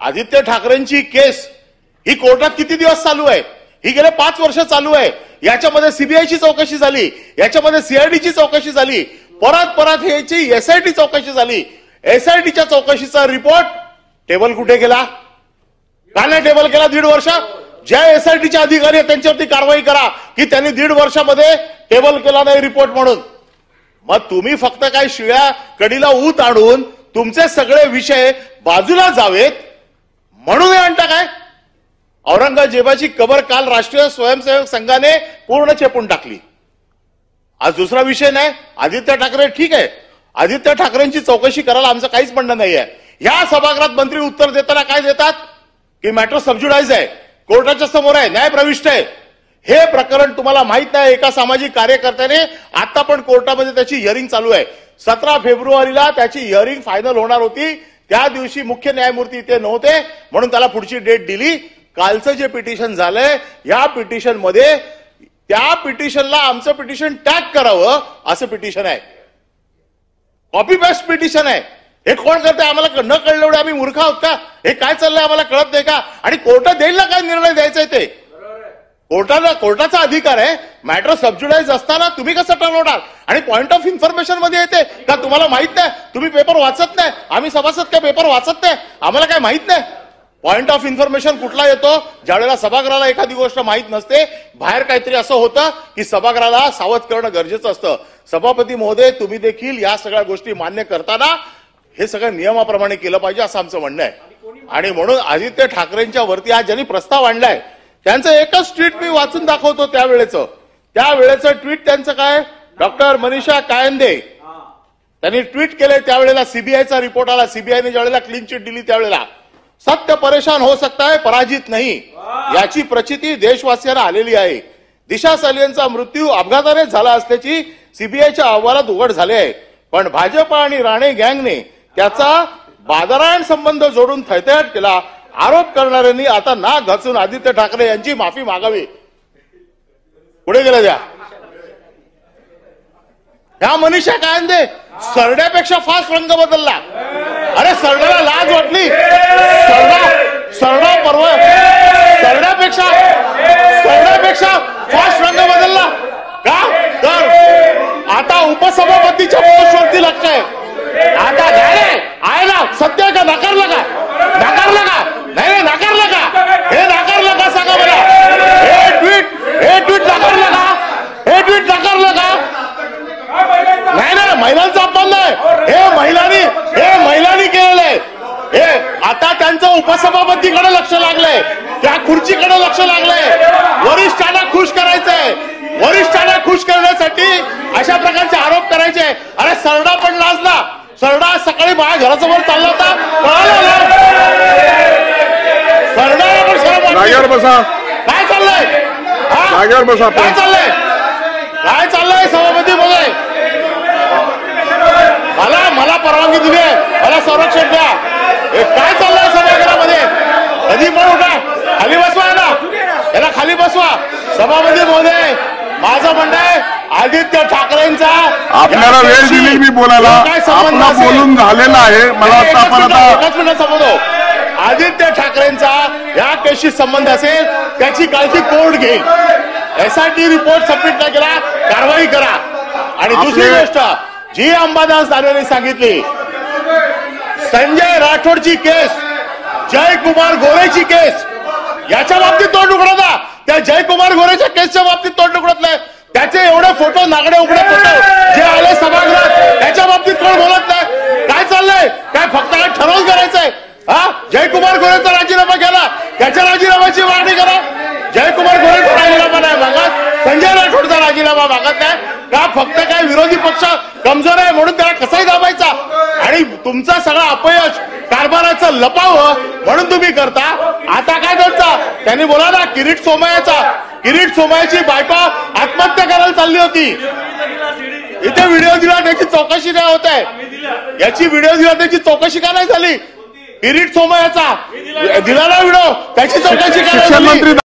आदित्य ठाकरेंची केस ही कोर्टात किती दिवस चालू आहे? ही गेले 5 वर्ष चालू आहे. याच्यामध्ये सीबीआयची चौकशी झाली, याच्यामध्ये सीआयडीची चौकशी झाली, परत ह्याची एसआयटी चौकशी झाली. एसआयटीच्या चौकशीचा रिपोर्ट टेबल कुठे गेला? का नाही टेबल केला 1.5 वर्ष? ज्या एसआयटीचे अधिकारी आहेत त्यांच्यावरती कारवाई करा की त्यांनी 1.5 वर्षामध्ये टेबल केला नाही रिपोर्ट म्हणून. मग तुम्ही फक्त काय शिळ्या कडीला ऊत आणून तुमचे सगळे विषय बाजूला जावेत म्हणून हे आणता काय? औरंगजेबाची कबर काल राष्ट्रीय स्वयंसेवक संघाने पूर्ण चेपून टाकली. आज दुसरा विषय नाही. आदित्य ठाकरे ठीक आहे, आदित्य ठाकरेंची चौकशी करायला आमचं काहीच म्हणणं नाहीये. या सभागृहात मंत्री उत्तर देताना काय देतात की मॅटर सबज्युडाइज आहे, कोर्टाच्या समोर आहे, न्याय प्रविष्ट आहे. हे प्रकरण तुम्हाला माहित नाही. एका सामाजिक कार्यकर्त्याने आता पण कोर्टामध्ये त्याची हिअरिंग चालू आहे. 17 फेब्रुवारीला त्याची हिअरिंग फायनल होणार होती. त्या दिवशी मुख्य न्यायमूर्ती ते नव्हते म्हणून त्याला पुढची डेट दिली. कालचं जे पिटिशन झालंय या पिटिशन मध्ये त्या पिटिशनला आमचं पिटिशन टॅग करावं असं पिटिशन आहे. कॉपी पेस्ट पिटिशन आहे. हे कोण करते? आम्हाला न कळलं एवढे आम्ही मूर्ख आहोत का? हे काय चाललंय आम्हाला कळत नाही का? आणि कोर्टात देईल ना काय निर्णय द्यायचा ते? कोर्टाचा अधिकार आहे. मॅटर सबज्युडाइज असताना तुम्ही कसं ठरवणार? आणि पॉइंट ऑफ इन्फॉर्मेशन मध्ये येते का तुम्हाला माहित नाही? तुम्ही पेपर वाचत नाही. आम्ही सभासद काय पेपर वाचत नाही? आम्हाला काय माहित नाही? पॉइंट ऑफ इन्फॉर्मेशन कुठला येतो? ज्यावेळेला सभागृहाला एखादी गोष्ट माहित नसते, बाहेर काहीतरी असं होतं की सभागृहाला सावध करणं गरजेचं असतं. सभापती महोदय, तुम्ही देखील या सगळ्या गोष्टी मान्य करताना हे सगळं नियमाप्रमाणे केलं पाहिजे असं आमचं म्हणणं आहे. आणि म्हणून आदित्य ठाकरेंच्या वरती आज ज्यांनी प्रस्ताव आणलाय त्यांचं एकच ट्विट मी वाचून दाखवतो. त्यावेळेचं ट्विट त्यांचं काय? डॉक्टर मनीषा कायंदे त्यांनी ट्विट केलंय. त्यावेळेला सीबीआयचा रिपोर्ट आला. सीबीआयने ज्यावेळेला क्लीन चिट दिली त्यावेळेला सत्य परेशान हो सकता है, पराजित नाही याची प्रचिती देशवासियांना आलेली आहे. दिशा सालियनचा मृत्यू अपघाताने झाला असल्याची सीबीआयच्या अहवालात उघड झाले आहे. पण भाजप आणि राणे गँगने त्याचा बादरायण संबंध जोडून थैथयाट केला. आरोप करणाऱ्यांनी आता नाक घासून आदित्य ठाकरे यांची माफी मागावी. पुढे गेल्या ह्या मनीषा कायंदे सरड्यापेक्षा फास्ट रंग बदलला. अरे सरड्याला लाज वाटली? सरड्यापेक्षा फास्ट रंग बदलला का? तर आता उपसभापतीच्या पोस्टवरती लक्ष आहे. आता आहे ना? सत्य का? नाकारलं का? नाही नाकारलं का? हे नाकारलं का सांगा मला? हे ट्विट नाकारलं का? नाही ना, महिलांचा अपमान नाही. हे महिलांनी केलेलं आहे. हे आता त्यांचं उपसभापतीकडे लक्ष लागलंय, त्या खुर्चीकडे लक्ष लागलंय. वरिष्ठांना खुश करायचंय. वरिष्ठांना खुश करण्यासाठी अशा प्रकारचे आरोप करायचे. अरे सरडा पण लाजला. सरडा सकाळी माझ्या घरासमोर चालला होता, पळाला. सरडाला पण शरम बसा. काय चाललंय? काय चाललंय सभापती मध्ये? मला परवानगी दिली आहे, मला संरक्षण द्या. काय चाललंय सभागृहामध्ये? कधी पण उठा, खाली बसवा याला खाली बसवा. सभापती महोदय, माझं म्हणणं आहे आदित्य ठाकरेंचा आपल्याला वेळ दिली मी बोलायला, आपला बोलून झालेला आहे. मला वाटतं आपण आता एकच मिनिट समजतो. आदित्य ठाकरेंचा या केसशी संबंध असेल त्याची काळजी कोर्ट घेईल. एसआयटी रिपोर्ट सबमिट नाही केला, कारवाई करा. आणि दुसरी गोष्ट जी अंबादास दानवेने सांगितली, संजय राठोडची केस, जयकुमार गोरेची केस, याच्या बाबतीत तोंड उघडता. त्या जयकुमार गोरेच्या केसच्या बाबतीत तोंड उघडत नाही. त्याचे एवढे फोटो, नागडे उघडे फोटो जे आले सभागृहात, त्याच्या बाबतीत कोण बोलत नाही. काय चाललंय? काय फक्त काय ठरवून करायचंय? जयकुमार गोरेचा राजीनामा केला, त्याच्या राजीनाम्याची मागणी करा. जयकुमार गोरेचा राजीनामा नाही मागत, संजय राठोडचा राजीनामा मागत नाही का? फक्त काय विरोधी पक्ष कमजोर आहे म्हणून त्याला कसाही दाबायचा? आणि तुमचा सगळा अपयश कारभाराचं लपावं म्हणून तुम्ही करता. आता काय करता? त्यांनी बोला ना, किरीट सोमय्याची बायको आत्महत्या करायला चालली होती. इथे व्हिडिओ दिला, त्याची चौकशी नाही होत आहे. याची व्हिडिओ दिला, त्याची चौकशी का नाही झाली? किरीट सोमय्याचा दिला ना व्हिडिओ, त्याची चौकशी का नाही झाली?